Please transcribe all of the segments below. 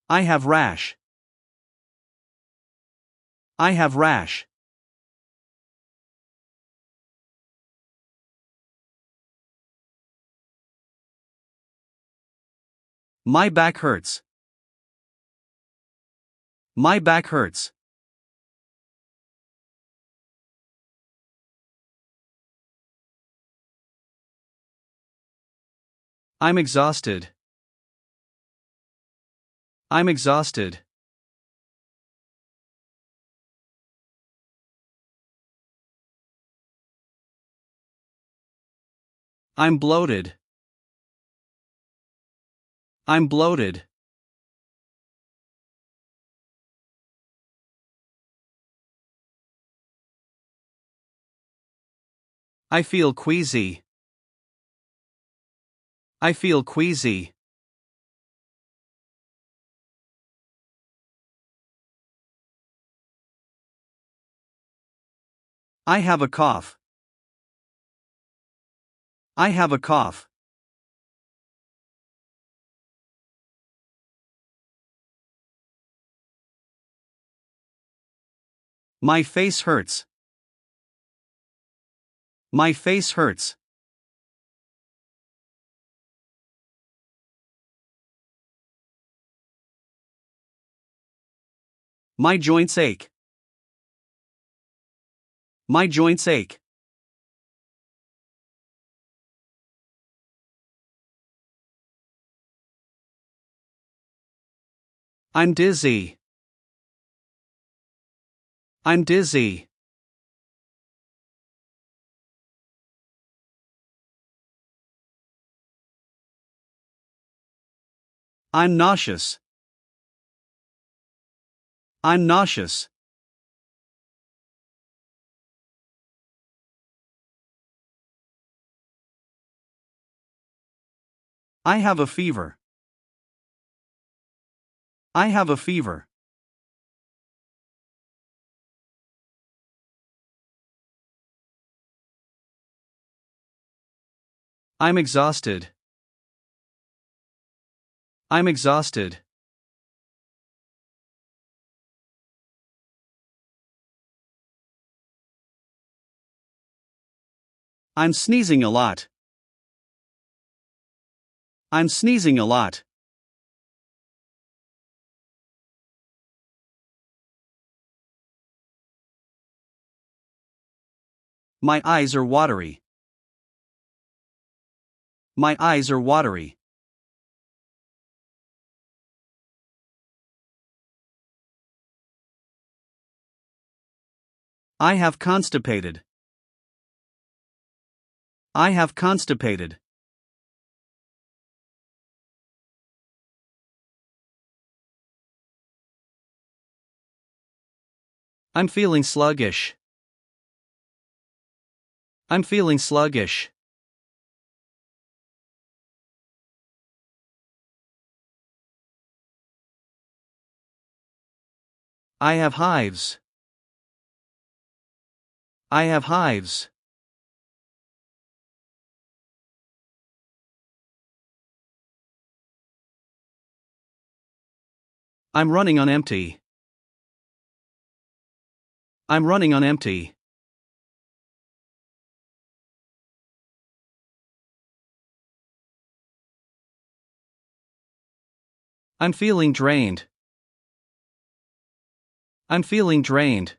I have rash. I have rash. My back hurts. My back hurts. I'm exhausted. I'm exhausted. I'm bloated. I'm bloated. I feel queasy. I feel queasy. I have a cough. I have a cough. My face hurts. My face hurts. My joints ache. My joints ache. I'm dizzy. I'm dizzy. I'm nauseous. I'm nauseous. I have a fever. I have a fever. I'm exhausted. I'm exhausted. I'm sneezing a lot. I'm sneezing a lot. My eyes are watery. My eyes are watery. I have constipated. I have constipated. I'm feeling sluggish. I'm feeling sluggish. I have hives. I have hives. I'm running on empty. I'm running on empty. I'm feeling drained. I'm feeling drained.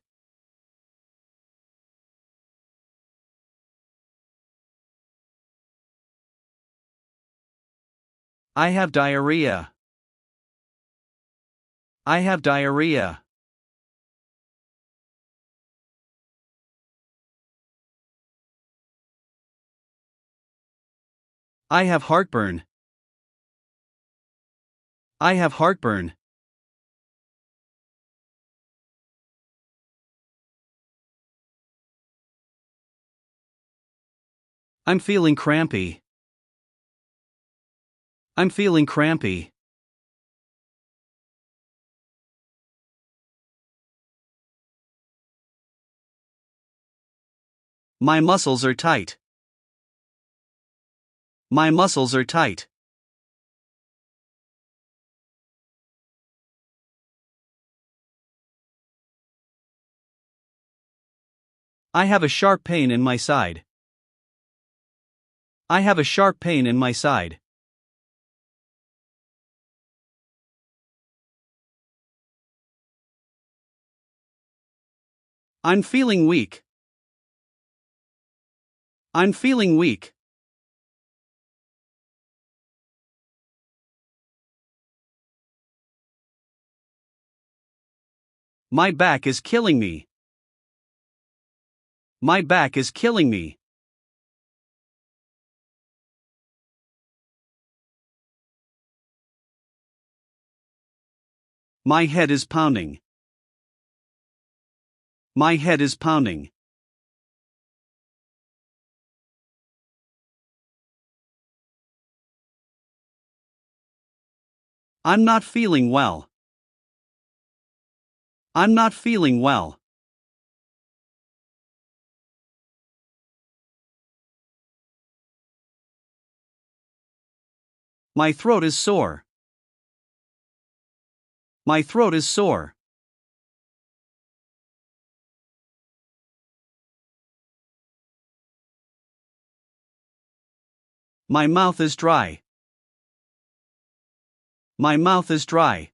I have diarrhea. I have diarrhea. I have heartburn. I have heartburn. I'm feeling crampy. I'm feeling crampy. My muscles are tight. My muscles are tight. I have a sharp pain in my side. I have a sharp pain in my side. I'm feeling weak. I'm feeling weak. My back is killing me. My back is killing me. My head is pounding. My head is pounding. I'm not feeling well. I'm not feeling well. My throat is sore. My throat is sore. My mouth is dry. My mouth is dry.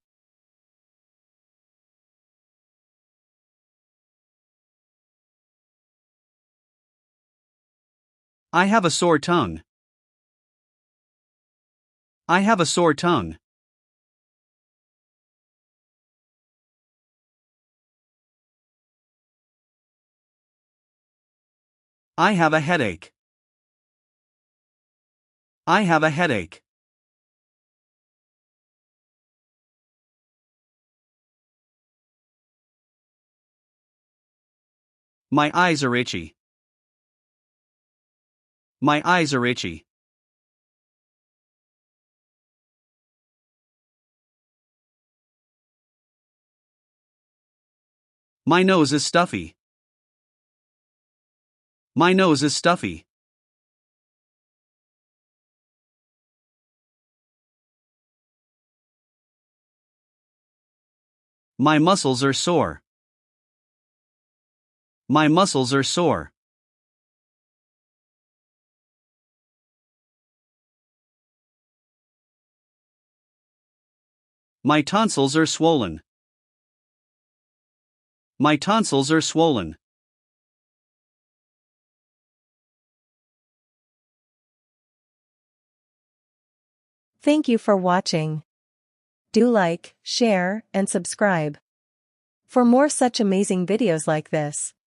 I have a sore tongue. I have a sore tongue. I have a headache. I have a headache. My eyes are itchy. My eyes are itchy. My nose is stuffy. My nose is stuffy. My muscles are sore. My muscles are sore. My tonsils are swollen. My tonsils are swollen. Thank you for watching. Do like, share, and subscribe for more such amazing videos like this.